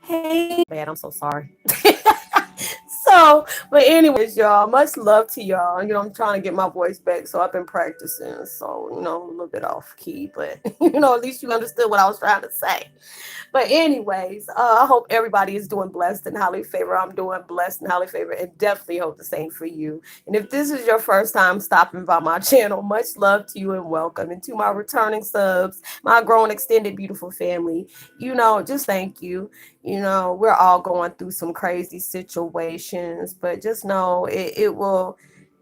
Hey, bad. I'm so sorry. So, but anyways, y'all, much love to y'all. I'm trying to get my voice back, so I've been practicing. So, a little bit off key, but at least you understood what I was trying to say. But anyways, I hope everybody is doing blessed and highly favored. I'm doing blessed and highly favored, and definitely hope the same for you. And if this is your first time stopping by my channel, much love to you and welcome. And to my returning subs, my growing extended beautiful family, just thank you. We're all going through some crazy situations, but just know it will.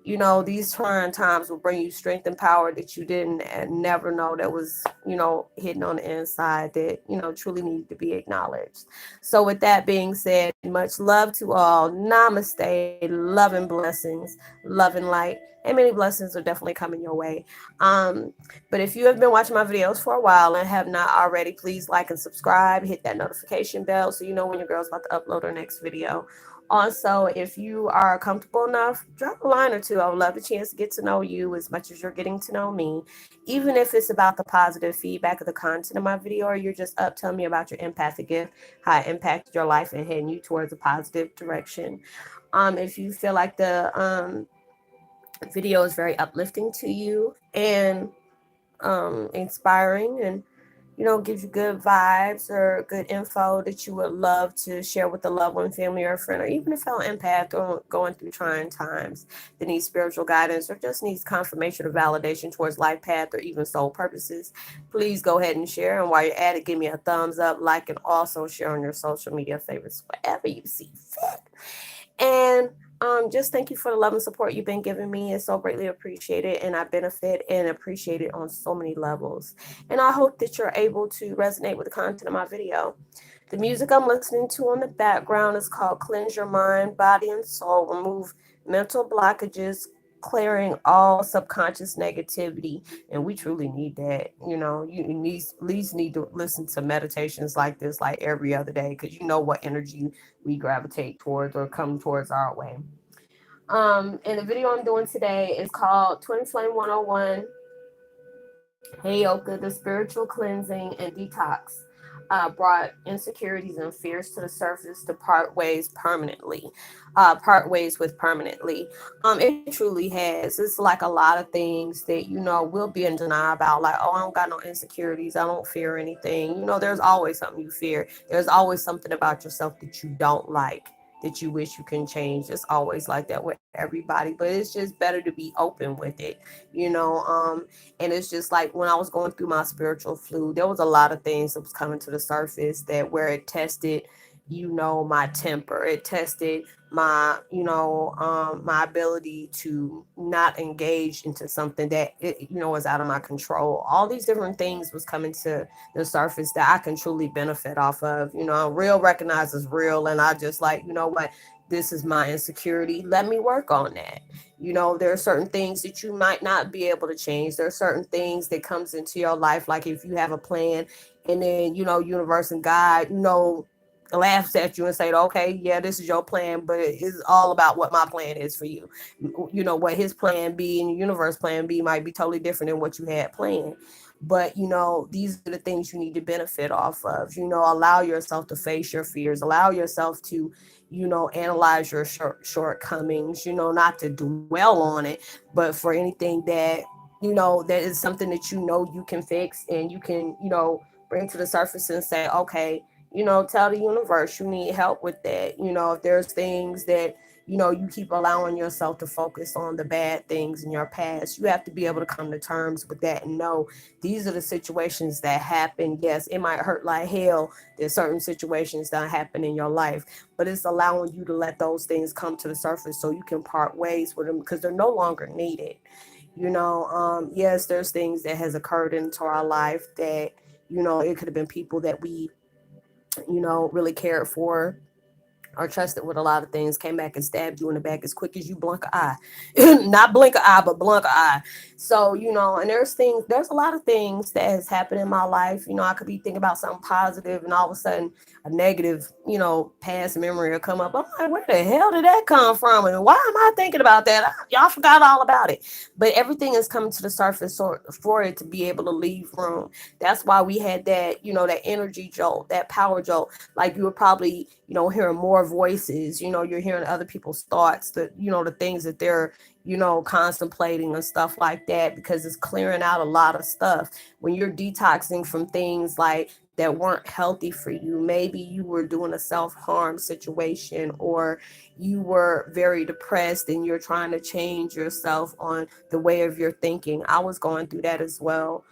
These trying times will bring you strength and power that you didn't and never know that was, hidden on the inside that, truly needed to be acknowledged. So, with that being said, much love to all. Namaste. Love and blessings, love and light. And many blessings are definitely coming your way. Um, but if you have been watching my videos for a while and have not already, please like and subscribe. Hit that notification bell so you know when your girl's about to upload her next video. Also, if you are comfortable enough, drop a line or two. I would love the chance to get to know you as much as you're getting to know me. Even if it's about the positive feedback of the content of my video, or you're just up telling me about your empathic gift, how it impacted your life and heading you towards a positive direction. If you feel like the video is very uplifting to you and inspiring and gives you good vibes or good info that you would love to share with a loved one, family, or a friend, or even a fellow empath or going through trying times that needs spiritual guidance or just needs confirmation or validation towards life path or even soul purposes, please go ahead and share. And while you're at it, give me a thumbs up, like, and also share on your social media favorites, whatever you see fit. And just thank you for the love and support you've been giving me. It's so greatly appreciated, and I benefit and appreciate it on so many levels. And I hope that you're able to resonate with the content of my video. The music I'm listening to on the background is called Cleanse Your Mind, Body, and Soul, Remove Mental Blockages, Clearing all subconscious negativity. And we truly need that. You need, at least need to listen to meditations like this like every other day, because you know what energy we gravitate towards or come towards our way. And the video I'm doing today is called 2020 101 Heyoka, the spiritual cleansing and detox brought insecurities and fears to the surface to part ways permanently. Part ways with permanently. It truly has. It's like a lot of things that, we'll be in denial about. Like, oh, I don't got no insecurities. I don't fear anything. There's always something you fear. There's always something about yourself that you don't like, that you wish you can change. It's always like that with everybody, but it's just better to be open with it, you know. And it's just like when I was going through my spiritual flu, there was a lot of things that was coming to the surface that where it tested, my temper. It tested my, my ability to not engage into something that was out of my control. All these different things was coming to the surface that I can truly benefit off of. Real recognizes real, and I just like, what, this is my insecurity. Let me work on that. There are certain things that you might not be able to change. There are certain things that comes into your life, like if you have a plan, and then universe and God, laughs at you and say, okay, yeah, this is your plan, but it's all about what my plan is for you. What his plan B and universe plan B might be totally different than what you had planned. But these are the things you need to benefit off of. Allow yourself to face your fears, allow yourself to analyze your shortcomings, not to dwell on it, but for anything that that is something that you can fix and you can bring to the surface and say, okay, tell the universe you need help with that. If there's things that you keep allowing yourself to focus on the bad things in your past, you have to be able to come to terms with that and know these are the situations that happen. Yes, it might hurt like hell. There's certain situations that happen in your life, but it's allowing you to let those things come to the surface so you can part ways with them because they're no longer needed. Yes, there's things that has occurred into our life that it could have been people that we really cared for, or trusted with a lot of things, came back and stabbed you in the back as quick as you blink an eye. Not blink an eye, but blink an eye. So, and there's a lot of things that has happened in my life. I could be thinking about something positive and all of a sudden a negative, past memory will come up. I'm like, where the hell did that come from? And why am I thinking about that? Y'all forgot all about it. But everything is coming to the surface for it to be able to leave room. That's why we had that, that energy jolt, that power jolt. Like you were probably, hearing more voices, you're hearing other people's thoughts, the things that they're, contemplating and stuff like that, because it's clearing out a lot of stuff. When you're detoxing from things like that weren't healthy for you, maybe you were doing a self-harm situation, or you were very depressed and you're trying to change yourself on the way of your thinking. I was going through that as well.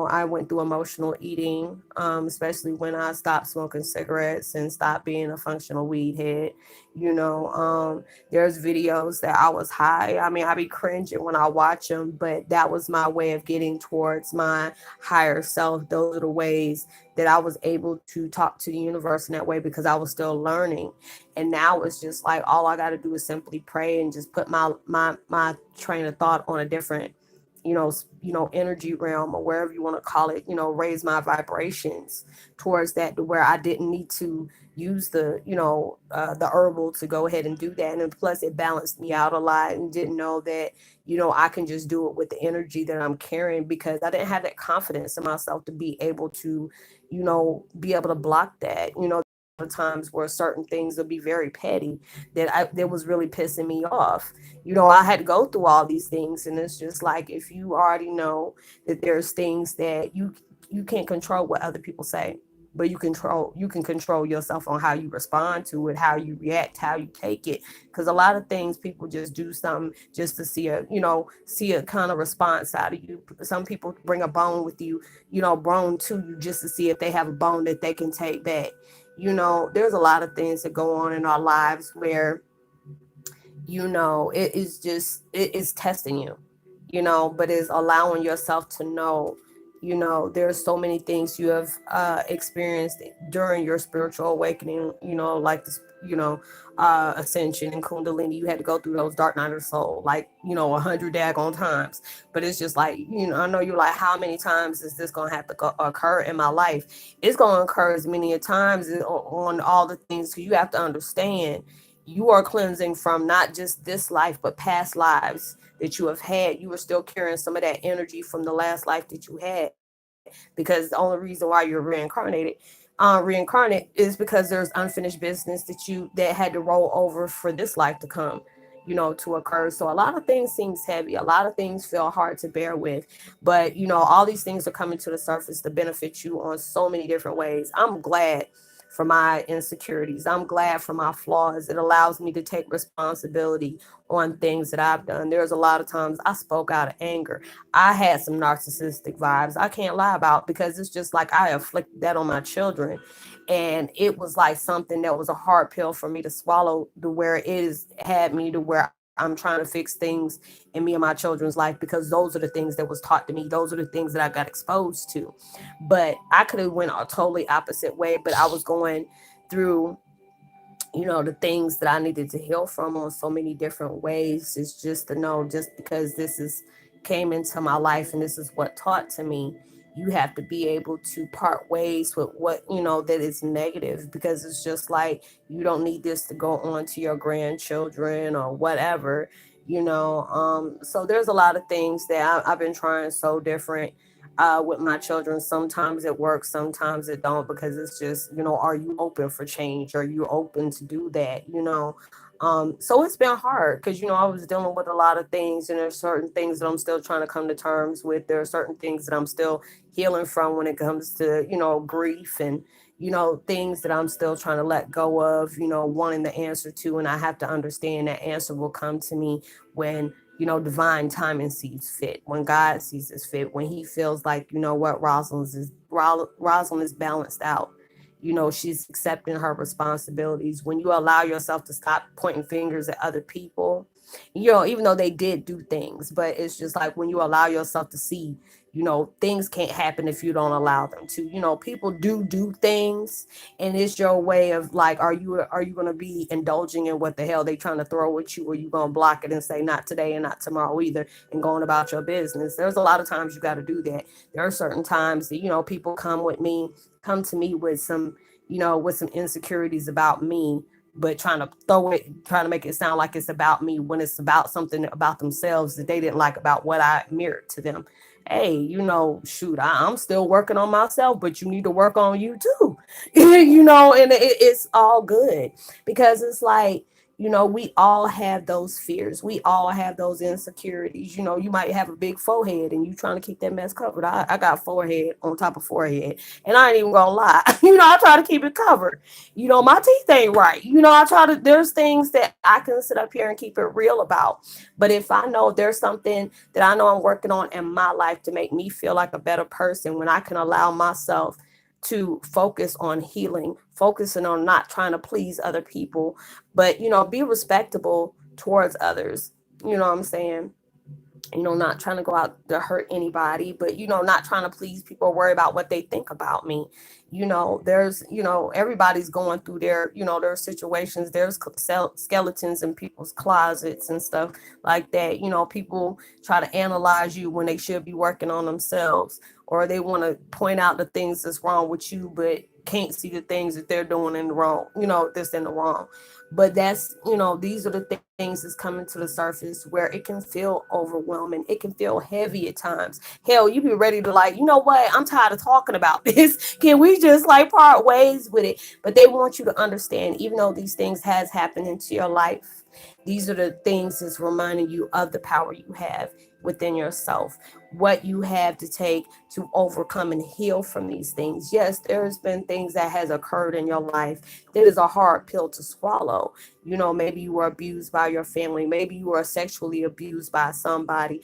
I went through emotional eating, especially when I stopped smoking cigarettes and stopped being a functional weed head. There's videos that I was high. I mean, I be cringing when I watch them, but that was my way of getting towards my higher self. Those are the ways that I was able to talk to the universe in that way, because I was still learning. And now it's just like all I got to do is simply pray and just put my train of thought on a different energy realm, or wherever you want to call it, raise my vibrations towards that, to where I didn't need to use the herbal to go ahead and do that. And then plus it balanced me out a lot, and didn't know that, I can just do it with the energy that I'm carrying, because I didn't have that confidence in myself to be able to, be able to block that. The times where certain things will be very petty that was really pissing me off. I had to go through all these things, and it's just like, if you already know that there's things that you can't control what other people say, but you can control yourself on how you respond to it, how you react, how you take it. Because a lot of things, people just do something just to see a kind of response out of you. Some people bring a bone with you, bone to you, just to see if they have a bone that they can take back. There's a lot of things that go on in our lives where, it is just, it is testing you, but it's allowing yourself to know, there's so many things you have experienced during your spiritual awakening, like this, ascension and kundalini. You had to go through those dark night of the soul, like, 100 daggone times. But it's just like, I know you're like, how many times is this going to have to occur in my life? It's going to occur as many a times on all the things. You have to understand, you are cleansing from not just this life, but past lives that you have had. You are still carrying some of that energy from the last life that you had, because the only reason why you're reincarnate is because there's unfinished business that had to roll over for this life to come, to occur. So a lot of things seems heavy, a lot of things feel hard to bear with, but all these things are coming to the surface to benefit you on so many different ways. I'm glad for my insecurities. I'm glad for my flaws. It allows me to take responsibility on things that I've done. There's a lot of times I spoke out of anger. I had some narcissistic vibes. I can't lie about, because it's just like I inflicted that on my children. And it was like something that was a hard pill for me to swallow, to where it is had me to where I'm trying to fix things in me and my children's life, because those are the things that was taught to me. Those are the things that I got exposed to. But I could have went a totally opposite way, but I was going through the things that I needed to heal from on so many different ways. Is just to know, just because this is came into my life and this is what taught to me, you have to be able to part ways with what that is negative, because it's just like, you don't need this to go on to your grandchildren or whatever. So there's a lot of things that I've been trying so different with my children. Sometimes it works, sometimes it don't, because it's just, are you open for change? Are you open to do that? So it's been hard, because I was dealing with a lot of things, and there's certain things that I'm still trying to come to terms with. There are certain things that I'm still healing from when it comes to grief, and things that I'm still trying to let go of, wanting the answer to. And I have to understand that answer will come to me when divine timing sees fit, when God sees this fit, when he feels like, what, Rosalind is balanced out. She's accepting her responsibilities. When you allow yourself to stop pointing fingers at other people, even though they did do things, but it's just like, when you allow yourself to see, things can't happen if you don't allow them to. People do things, and it's your way of like, are you going to be indulging in what the hell they trying to throw at you, or you going to block it and say not today and not tomorrow either, and going about your business. There's a lot of times you got to do that. There are certain times that people come to me with some insecurities about me, but trying to make it sound like it's about me when it's about something about themselves that they didn't like about what I mirrored to them. Hey, shoot, I'm still working on myself, but you need to work on you too. And it's all good, because it's like, we all have those fears. We all have those insecurities. You might have a big forehead and you trying to keep that mess covered. I got forehead on top of forehead, and I ain't even gonna lie. I try to keep it covered. My teeth ain't right. There's things that I can sit up here and keep it real about. But if I know there's something that I know I'm working on in my life to make me feel like a better person, when I can allow myself to focus on healing, focusing on not trying to please other people, but be respectable towards others. You know what I'm saying? Not trying to go out to hurt anybody, but not trying to please people or worry about what they think about me. There's, everybody's going through their situations. There's skeletons in people's closets and stuff like that. People try to analyze you when they should be working on themselves, or they want to point out the things that's wrong with you, but can't see the things that they're doing in the wrong, that's in the wrong. But these are the things that's coming to the surface where it can feel overwhelming. It can feel heavy at times. Hell, you be ready to, like, what? I'm tired of talking about this. Can we just like part ways with it? But they want you to understand, even though these things has happened into your life, these are the things that's reminding you of the power you have within yourself, what you have to take to overcome and heal from these things. Yes, there's been things that has occurred in your life that is a hard pill to swallow. Maybe you were abused by your family, maybe you were sexually abused by somebody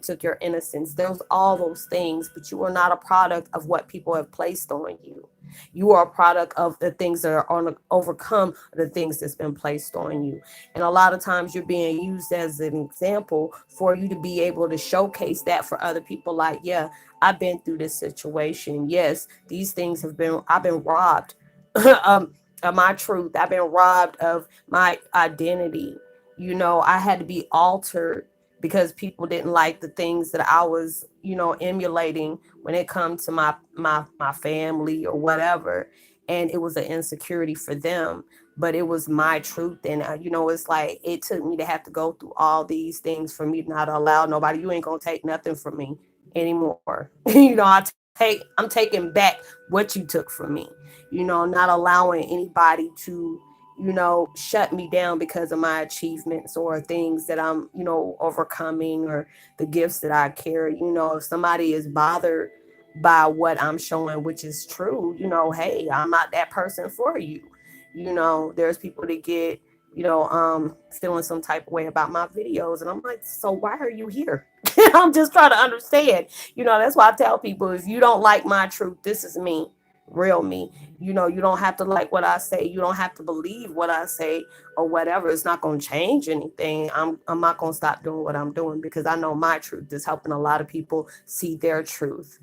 took your innocence. There's all those things, but you are not a product of what people have placed on you. You are a product of the things that are on overcome the things that's been placed on you. And a lot of times you're being used as an example for you to be able to showcase that for other people. Like, yeah, I've been through this situation. Yes, these things I've been robbed of my truth. I've been robbed of my identity. I had to be altered because people didn't like the things that I was, emulating when it comes to my family or whatever. And it was an insecurity for them, but it was my truth. And it's like it took me to have to go through all these things for me not to allow nobody. You ain't gonna take nothing from me anymore. I'm taking back what you took from me. Not allowing anybody to shut me down because of my achievements or things that I'm overcoming, or the gifts that I carry. If somebody is bothered by what I'm showing, which is true, hey, I'm not that person for you. There's people that get, feeling some type of way about my videos. And I'm like, so why are you here? I'm just trying to understand. That's why I tell people, if you don't like my truth, this is me, real me. You don't have to like what I say. You don't have to believe what I say or whatever. It's not going to change anything. I'm not going to stop doing what I'm doing, because I know my truth is helping a lot of people see their truth,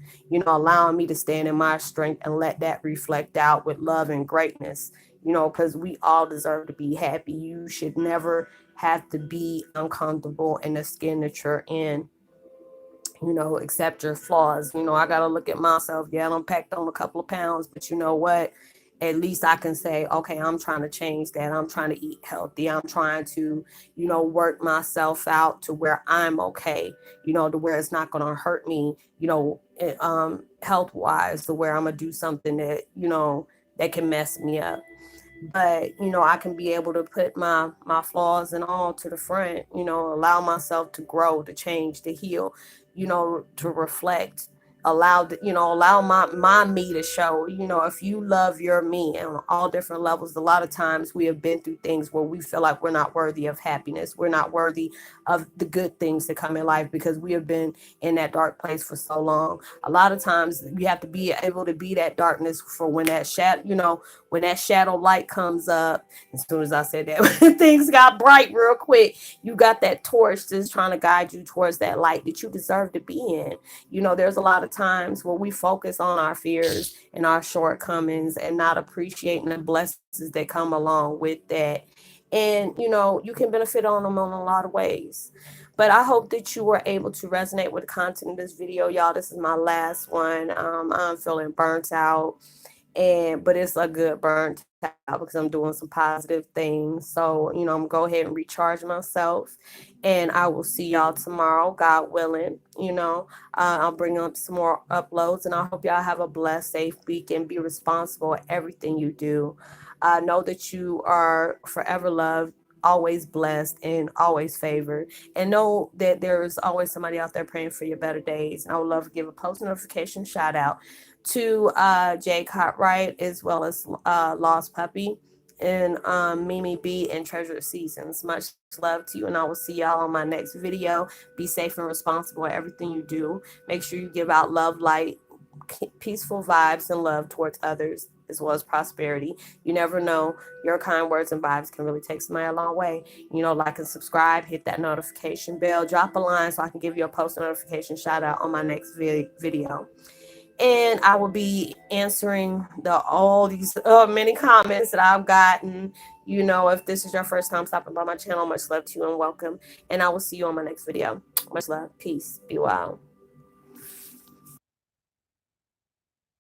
allowing me to stand in my strength and let that reflect out with love and greatness, because we all deserve to be happy. You should never have to be uncomfortable in the skin that you're in, accept your flaws. I got to look at myself. Yeah, I'm packed on a couple of pounds, but you know what? At least I can say, okay, I'm trying to change that. I'm trying to eat healthy. I'm trying to, work myself out to where I'm okay, to where it's not going to hurt me, health wise, to where I'm going to do something that, that can mess me up. But I can be able to put my flaws and all to the front, allow myself to grow, to change, to heal, to reflect, allow my me to show. If you love your me on all different levels, a lot of times we have been through things where we feel like we're not worthy of happiness, we're not worthy of the good things to come in life, because we have been in that dark place for so long. A lot of times you have to be able to be that darkness for when that shadow light comes up. As soon as I said that, things got bright real quick. You got that torch that's trying to guide you towards that light that you deserve to be in. There's a lot of times where we focus on our fears and our shortcomings and not appreciating the blessings that come along with that. And, you can benefit on them in a lot of ways. But I hope that you were able to resonate with the content of this video, y'all. This is my last one. I'm feeling burnt out, but it's a good burnt out because I'm doing some positive things. So, I'm gonna go ahead and recharge myself, and I will see y'all tomorrow, God willing. I'll bring up some more uploads, and I hope y'all have a blessed, safe week, and be responsible at everything you do. Know that you are forever loved, always blessed, and always favored. And know that there's always somebody out there praying for your better days. And I would love to give a post notification shout out to Jay Cartwright, as well as Lost Puppy, and Mimi B, and Treasured Seasons. Much love to you, and I will see y'all on my next video. Be safe and responsible at everything you do. Make sure you give out love, light, peaceful vibes, and love towards others, as well as prosperity. You never know. Your kind words and vibes can really take somebody a long way. Like and subscribe, hit that notification bell, drop a line so I can give you a post notification shout out on my next video. And I will be answering all these many comments that I've gotten. If this is your first time stopping by my channel, much love to you and welcome. And I will see you on my next video. Much love. Peace. Be well.